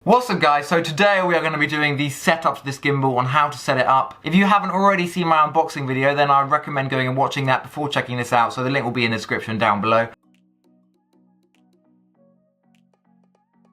What's up guys, so today we are going to be doing the setup to this gimbal on how to set it up. If you haven't already seen my unboxing video, then I'd recommend going and watching that before checking this out, so the link will be in the description down below.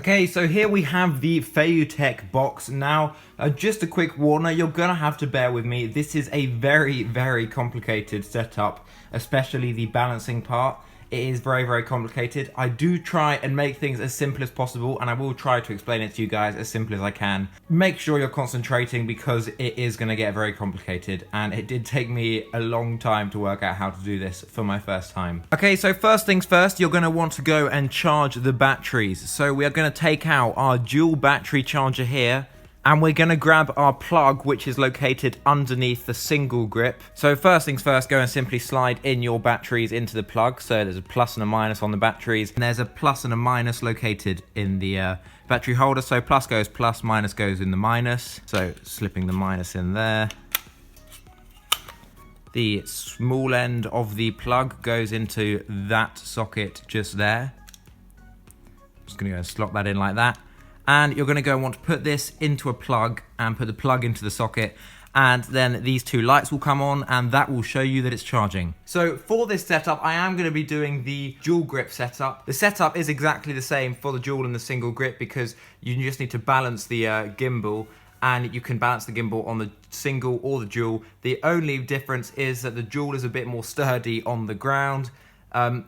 Okay, so here we have the Feiyu-Tech box. Now, just a quick warner, you're gonna have to bear with me. This is a very complicated setup, especially the balancing part. It is very complicated. I do try and make things as simple as possible, and I will try to explain it to you guys as simple as I can. Make sure you're concentrating because it is gonna get very complicated, and it did take me a long time to work out how to do this for my first time. Okay, so first things first, you're gonna want to go and charge the batteries. So we are gonna take out our dual battery charger here, and we're going to grab our plug, which is located underneath the single grip. So first things first, go and simply slide in your batteries into the plug. So there's a plus and a minus on the batteries, and there's a plus and a minus located in the battery holder. So plus goes plus, minus goes in the minus. So slipping the minus in there. The small end of the plug goes into that socket just there. Just going to go and slot that in like that. And you're going to go and want to put this into a plug and put the plug into the socket, and then these two lights will come on and that will show you that it's charging. So for this setup, I am going to be doing the dual grip setup. The setup is exactly the same for the dual and the single grip because you just need to balance the gimbal, and you can balance the gimbal on the single or the dual. The only difference is that the dual is a bit more sturdy on the ground.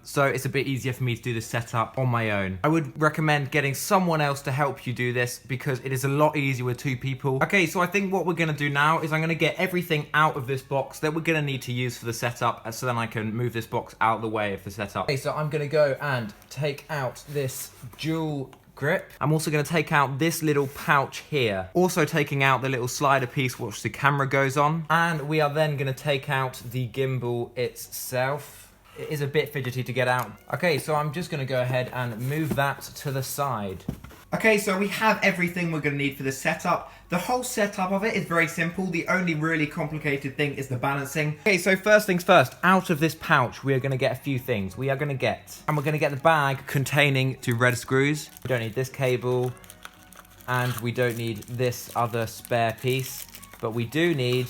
So it's a bit easier for me to do this setup on my own. I would recommend getting someone else to help you do this because it is a lot easier with two people. Okay, so I think what we're going to do now is I'm going to get everything out of this box that we're going to need to use for the setup, so then I can move this box out of the way of the setup. Okay, so I'm going to go and take out this dual grip. I'm also going to take out this little pouch here. Also taking out the little slider piece which the camera goes on. And we are then going to take out the gimbal itself. It is a bit fidgety to get out. Okay, so I'm just gonna go ahead and move that to the side. Okay, so we have everything we're gonna need for the setup. The whole setup of it is very simple. The only really complicated thing is the balancing. Okay, so first things first, out of this pouch, we are gonna get a few things. We're gonna get the bag containing 2 red screws. We don't need this cable, and we don't need this other spare piece, but we do need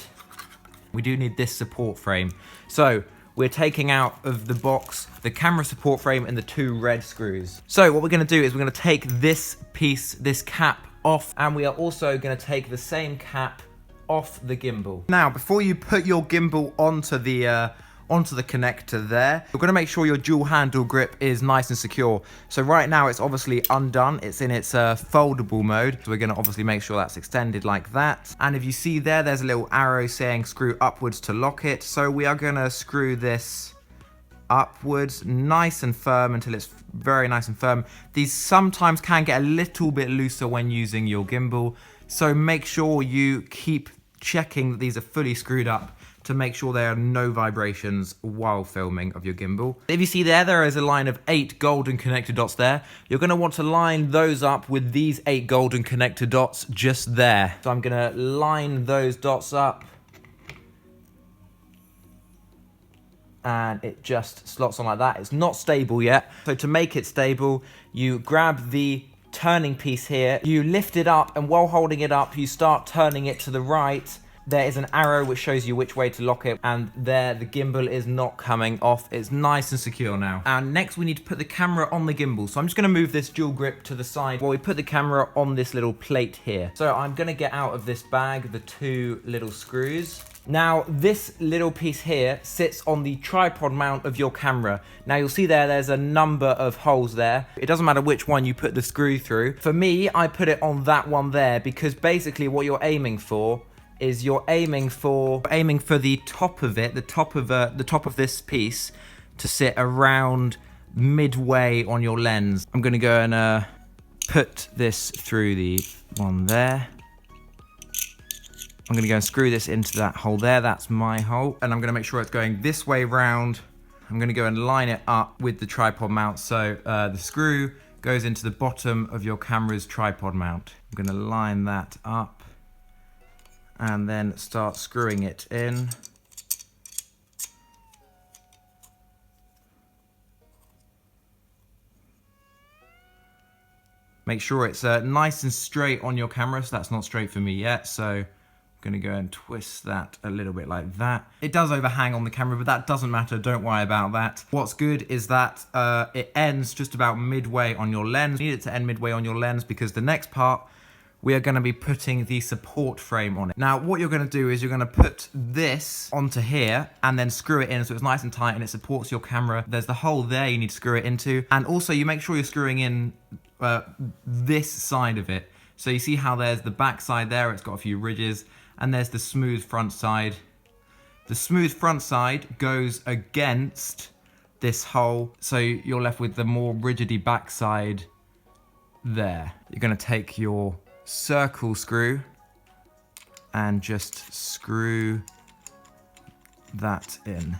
this support frame. So, we're taking out of the box the camera support frame and the 2 red screws. So what we're going to do is we're going to take this piece, this cap off, and we are also going to take the same cap off the gimbal. Now, before you put your gimbal onto the connector there, you're going to make sure your dual handle grip is nice and secure. So right now it's obviously undone, it's in its foldable mode, so we're going to obviously make sure that's extended like that. And if you see there's a little arrow saying screw upwards to lock it, so we are going to screw this upwards nice and firm until it's very nice and firm. These sometimes can get a little bit looser when using your gimbal, so make sure you keep checking that these are fully screwed up to make sure there are no vibrations while filming of your gimbal. If you see there is a line of 8 golden connector dots there. You're going to want to line those up with these 8 golden connector dots just there. So I'm going to line those dots up, and it just slots on like that. It's not stable yet. So to make it stable, you grab the turning piece here, you lift it up, and while holding it up, you start turning it to the right. There is an arrow which shows you which way to lock it, and there the gimbal is not coming off. It's nice and secure now. And next we need to put the camera on the gimbal. So I'm just gonna move this dual grip to the side while we put the camera on this little plate here. So I'm gonna get out of this bag the 2 little screws. Now this little piece here sits on the tripod mount of your camera. Now you'll see there's a number of holes there. It doesn't matter which one you put the screw through. For me, I put it on that one there because basically what you're aiming for is you're aiming for the top of it, the top of this piece to sit around midway on your lens. I'm gonna go and put this through the one there. I'm gonna go and screw this into that hole there. That's my hole, and I'm gonna make sure it's going this way round. I'm gonna go and line it up with the tripod mount. So the screw goes into the bottom of your camera's tripod mount. I'm gonna line that up and then start screwing it in. Make sure it's nice and straight on your camera. So that's not straight for me yet. So I'm going to go and twist that a little bit like that. It does overhang on the camera, but that doesn't matter. Don't worry about that. What's good is that it ends just about midway on your lens. You need it to end midway on your lens because the next part, we are going to be putting the support frame on it. Now, what you're going to do is you're going to put this onto here and then screw it in so it's nice and tight and it supports your camera. There's the hole there you need to screw it into. And also you make sure you're screwing in this side of it. So you see how there's the back side there, it's got a few ridges, and there's the smooth front side. The smooth front side goes against this hole, so you're left with the more rigidy back side there. You're going to take your circle screw and just screw that in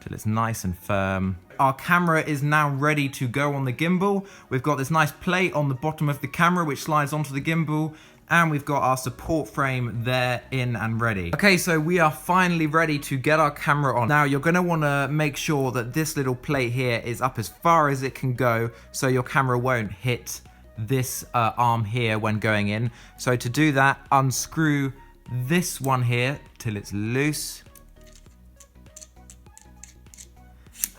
till it's nice and firm. Our camera is now ready to go on the gimbal. We've got this nice plate on the bottom of the camera which slides onto the gimbal, and we've got our support frame there in and ready. Okay, so we are finally ready to get our camera on. Now you're going to want to make sure that this little plate here is up as far as it can go so your camera won't hit this arm here when going in. So to do that, unscrew this one here till it's loose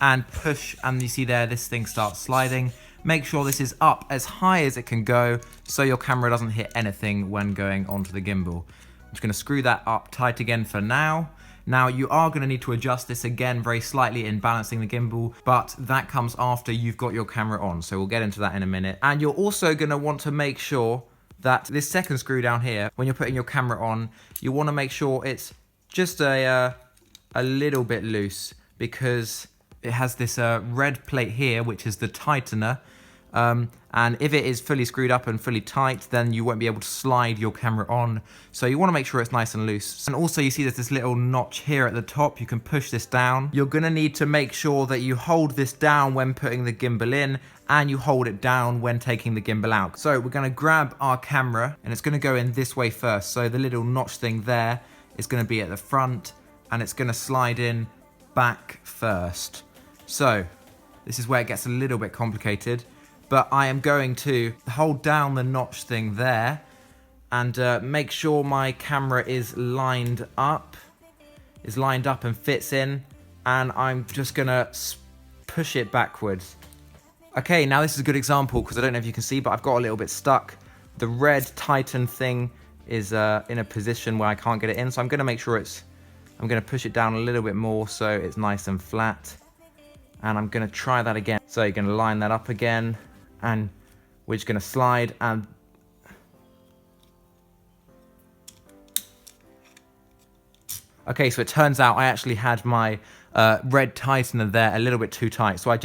and push, and you see there this thing starts sliding. Make sure this is up as high as it can go so your camera doesn't hit anything when going onto the gimbal. I'm just going to screw that up tight again for now. Now you are going to need to adjust this again very slightly in balancing the gimbal, but that comes after you've got your camera on, so we'll get into that in a minute. And you're also going to want to make sure that this second screw down here, when you're putting your camera on, you want to make sure it's just a little bit loose, because it has this red plate here which is the tightener. And if it is fully screwed up and fully tight, then you won't be able to slide your camera on. So you want to make sure it's nice and loose. And also you see there's this little notch here at the top. You can push this down. You're going to need to make sure that you hold this down when putting the gimbal in, and you hold it down when taking the gimbal out. So we're going to grab our camera, and it's going to go in this way first. So the little notch thing there is going to be at the front, and it's going to slide in back first. So this is where it gets a little bit complicated. But I am going to hold down the notch thing there and make sure my camera is lined up and fits in, and I'm just gonna push it backwards. Okay, now this is a good example because I don't know if you can see, but I've got a little bit stuck. The red Titan thing is in a position where I can't get it in, so I'm gonna make sure I'm gonna push it down a little bit more so it's nice and flat. And I'm gonna try that again. So you're gonna line that up again, and we're just going to slide and okay, so it turns out I actually had my red tightener there a little bit too tight. So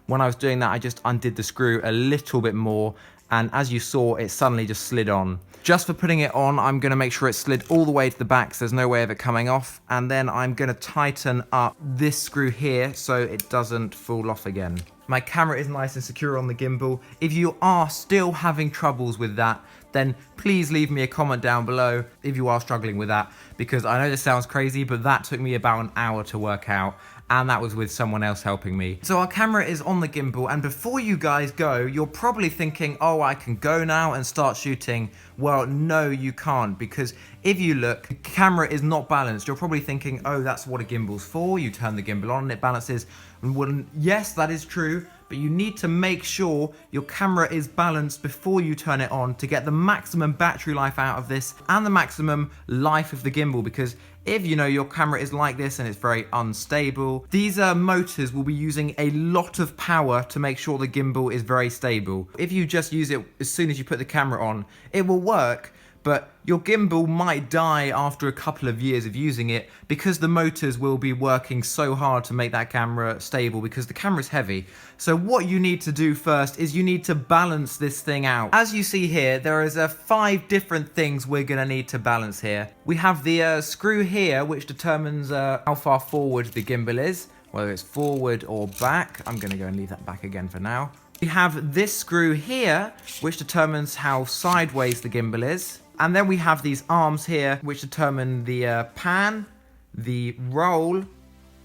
when I was doing that, I just undid the screw a little bit more, and as you saw, it suddenly just slid on. Just for putting it on, I'm going to make sure it slid all the way to the back so there's no way of it coming off, and then I'm going to tighten up this screw here so it doesn't fall off again. My camera is nice and secure on the gimbal. If you are still having troubles with that, then please leave me a comment down below if you are struggling with that, because I know this sounds crazy, but that took me about an hour to work out, and that was with someone else helping me. So our camera is on the gimbal, and before you guys go, you're probably thinking, oh, I can go now and start shooting. Well, no, you can't, because if you look, the camera is not balanced. You're probably thinking, oh, that's what a gimbal's for. You turn the gimbal on and it balances. Well, yes, that is true, but you need to make sure your camera is balanced before you turn it on to get the maximum battery life out of this and the maximum life of the gimbal, because if you know your camera is like this and it's very unstable, these motors will be using a lot of power to make sure the gimbal is very stable. If you just use it as soon as you put the camera on, it will work, but your gimbal might die after a couple of years of using it because the motors will be working so hard to make that camera stable, because the camera's heavy. So what you need to do first is you need to balance this thing out. As you see here, there is 5 different things we're going to need to balance here. We have the screw here, which determines how far forward the gimbal is, whether it's forward or back. I'm going to go and leave that back again for now. We have this screw here, which determines how sideways the gimbal is. And then we have these arms here, which determine the pan, the roll,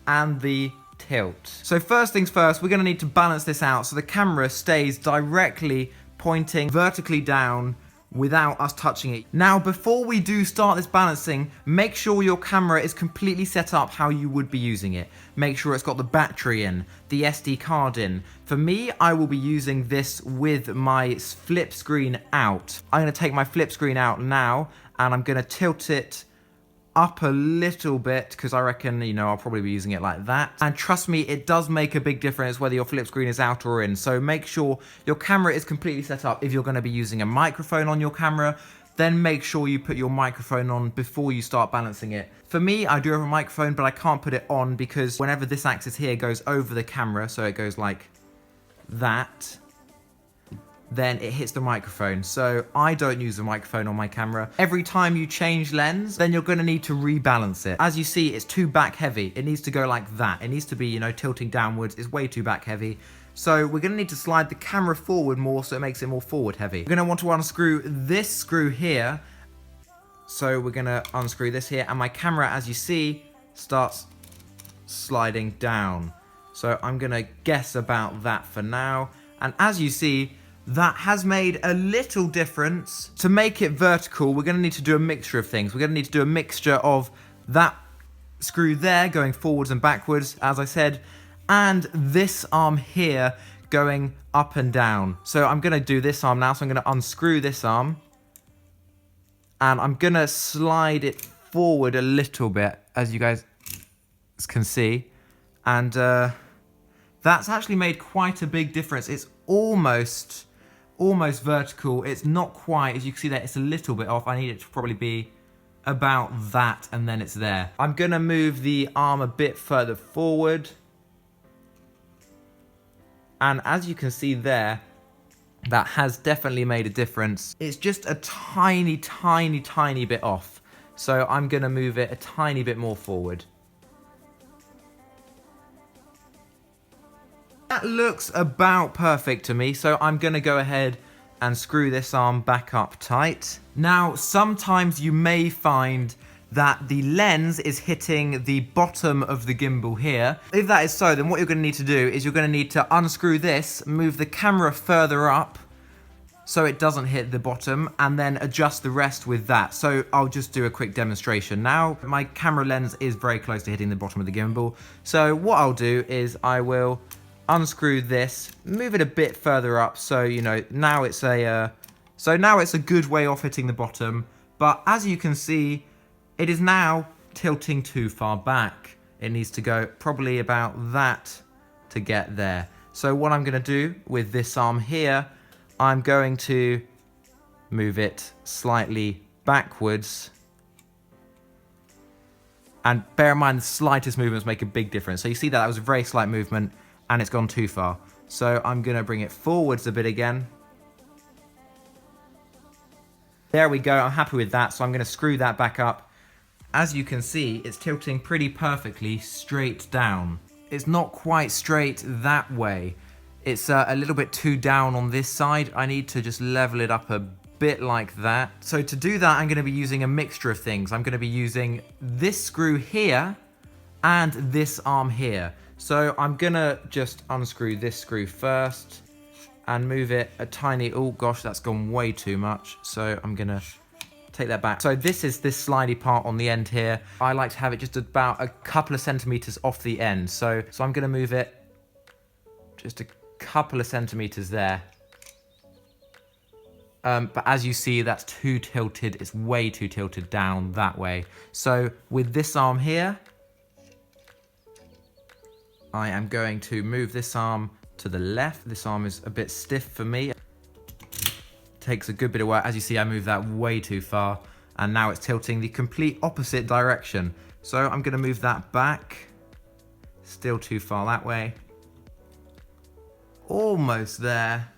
and the tilt. So first things first, we're going to need to balance this out so the camera stays directly pointing vertically down without us touching it. Now, before we do start this balancing, make sure your camera is completely set up how you would be using it. Make sure it's got the battery in, the SD card in. For me, I will be using this with my flip screen out. I'm going to take my flip screen out now, and I'm going to tilt it up a little bit because I reckon, you know, I'll probably be using it like that. And trust me, it does make a big difference whether your flip screen is out or in. So make sure your camera is completely set up. If you're going to be using a microphone on your camera, then make sure you put your microphone on before you start balancing it. For me, I do have a microphone, but I can't put it on because whenever this axis here goes over the camera, so it goes like that, then it hits the microphone. So I don't use a microphone on my camera. Every time you change lens, then you're gonna need to rebalance it. As you see, it's too back heavy. It needs to go like that. It needs to be, you know, tilting downwards. It's way too back heavy. So we're gonna need to slide the camera forward more so it makes it more forward heavy. We're gonna want to unscrew this screw here. So we're gonna unscrew this here, and my camera, as you see, starts sliding down. So I'm gonna guess about that for now. And as you see, that has made a little difference. To make it vertical, we're going to need to do a mixture of things. We're going to need to do a mixture of that screw there going forwards and backwards, as I said, and this arm here going up and down. So I'm going to do this arm now. So I'm going to unscrew this arm, and I'm going to slide it forward a little bit, as you guys can see. And that's actually made quite a big difference. It's almost vertical. It's not quite, as you can see there, it's a little bit off. I need it to probably be about that, and then it's there. I'm gonna move the arm a bit further forward, and as you can see there, that has definitely made a difference. It's just a tiny bit off, so I'm gonna move it a tiny bit more forward. That looks about perfect to me, so I'm going to go ahead and screw this arm back up tight. Now, sometimes you may find that the lens is hitting the bottom of the gimbal here. If that is so, then what you're going to need to do is you're going to need to unscrew this, move the camera further up so it doesn't hit the bottom, and then adjust the rest with that. So I'll just do a quick demonstration now. My camera lens is very close to hitting the bottom of the gimbal. So what I'll do is I will unscrew this, move it a bit further up, so you know now it's a good way off hitting the bottom. But as you can see, it is now tilting too far back. It needs to go probably about that to get there. So what I'm going to do with this arm here, I'm going to move it slightly backwards. And bear in mind, the slightest movements make a big difference. So you see that was a very slight movement, and it's gone too far. So I'm going to bring it forwards a bit again. There we go, I'm happy with that, so I'm going to screw that back up. As you can see, it's tilting pretty perfectly straight down. It's not quite straight that way. It's a little bit too down on this side. I need to just level it up a bit like that. So to do that, I'm going to be using a mixture of things. I'm going to be using this screw here and this arm here. So I'm gonna just unscrew this screw first and move it a tiny, oh gosh, that's gone way too much. So I'm gonna take that back. So this is this slidey part on the end here. I like to have it just about a couple of centimeters off the end. So I'm gonna move it just a couple of centimeters there. But as you see, that's too tilted. It's way too tilted down that way. So with this arm here, I am going to move this arm to the left. This arm is a bit stiff for me. Takes a good bit of work. As you see, I moved that way too far, and now it's tilting the complete opposite direction. So I'm going to move that back. Still too far that way. Almost there.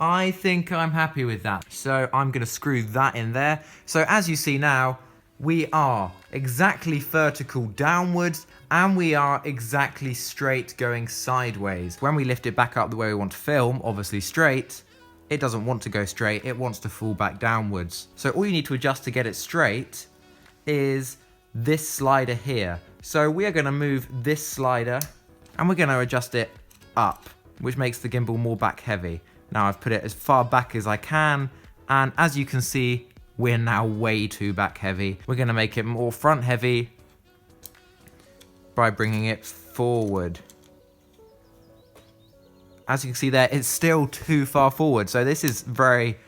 I think I'm happy with that. So I'm going to screw that in there. So as you see now, we are exactly vertical downwards, and we are exactly straight going sideways. When we lift it back up the way we want to film, obviously straight, it doesn't want to go straight, it wants to fall back downwards. So all you need to adjust to get it straight is this slider here. So we are going to move this slider and we're going to adjust it up, which makes the gimbal more back heavy. Now I've put it as far back as I can, and as you can see, we're now way too back heavy. We're going to make it more front heavy by bringing it forward. As you can see there, it's still too far forward. So this is very,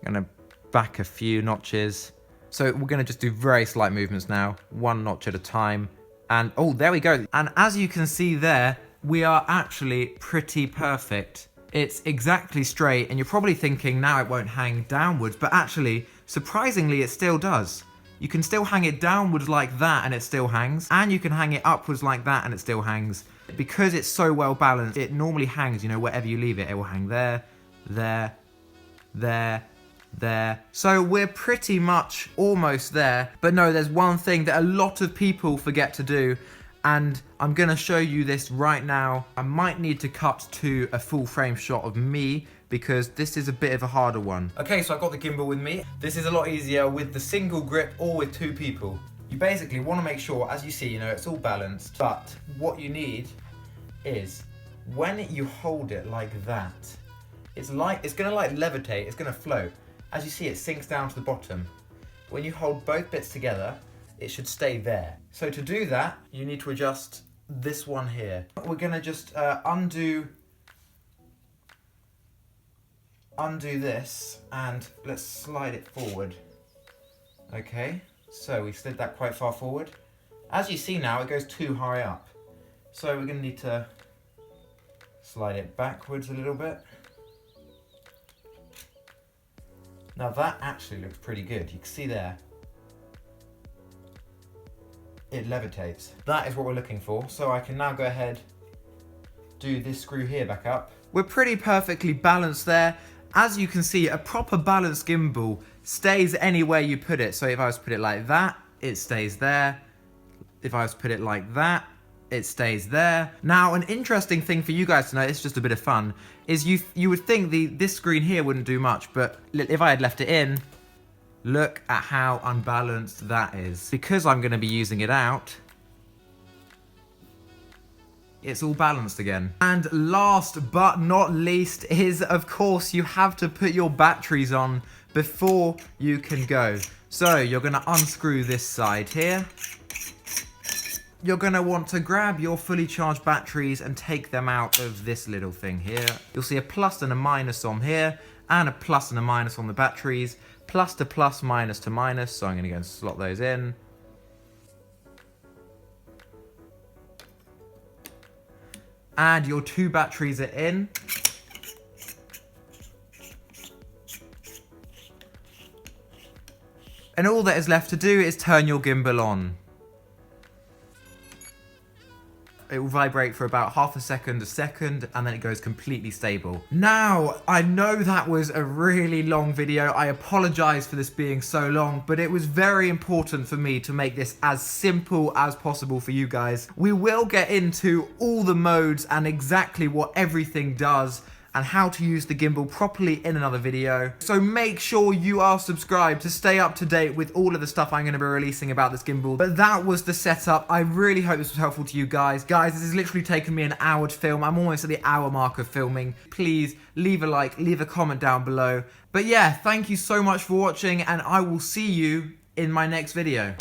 I'm going to back a few notches. So we're going to just do very slight movements now, one notch at a time. And oh, there we go. And as you can see there, we are actually pretty perfect. It's exactly straight, and you're probably thinking now it won't hang downwards, but actually, surprisingly, it still does. You can still hang it downwards like that and it still hangs, and you can hang it upwards like that and it still hangs. Because it's so well balanced, it normally hangs, you know, wherever you leave it, it will hang there, there, there, there. So we're pretty much almost there, but no, there's one thing that a lot of people forget to do, and I'm gonna show you this right now. I might need to cut to a full frame shot of me because this is a bit of a harder one. Okay, so I've got the gimbal with me. This is a lot easier with the single grip or with two people. You basically want to make sure, as you see, you know, it's all balanced, but what you need is when you hold it like that, it's gonna like levitate, it's gonna float. As you see, it sinks down to the bottom. When you hold both bits together, it should stay there. So to do that, you need to adjust this one here. We're gonna just undo this, and let's slide it forward. Okay, so we slid that quite far forward. As you see now, it goes too high up. So we're gonna need to slide it backwards a little bit. Now that actually looks pretty good. You can see there, it levitates. That is what we're looking for. So I can now go ahead, do this screw here back up. We're pretty perfectly balanced there. As you can see, a proper balanced gimbal stays anywhere you put it. So if I was to put it like that, it stays there. If I was to put it like that, it stays there. Now, an interesting thing for you guys to know, it's just a bit of fun, is you would think this screen here wouldn't do much, but if I had left it in, look at how unbalanced that is. Because I'm going to be using it out, it's all balanced again. And last but not least is, of course, you have to put your batteries on before you can go. So you're going to unscrew this side here. You're going to want to grab your fully charged batteries and take them out of this little thing here. You'll see a plus and a minus on here, and a plus and a minus on the batteries. Plus to plus, minus to minus. So I'm going to go and slot those in. And your two batteries are in. And all that is left to do is turn your gimbal on. It will vibrate for about half a second, and then it goes completely stable. Now, I know that was a really long video. I apologize for this being so long, but it was very important for me to make this as simple as possible for you guys. We will get into all the modes and exactly what everything does and how to use the gimbal properly in another video. So make sure you are subscribed to stay up to date with all of the stuff I'm going to be releasing about this gimbal. But that was the setup. I really hope this was helpful to you guys. Guys, this has literally taken me an hour to film. I'm almost at the hour mark of filming. Please leave a like, leave a comment down below. But yeah, thank you so much for watching, and I will see you in my next video.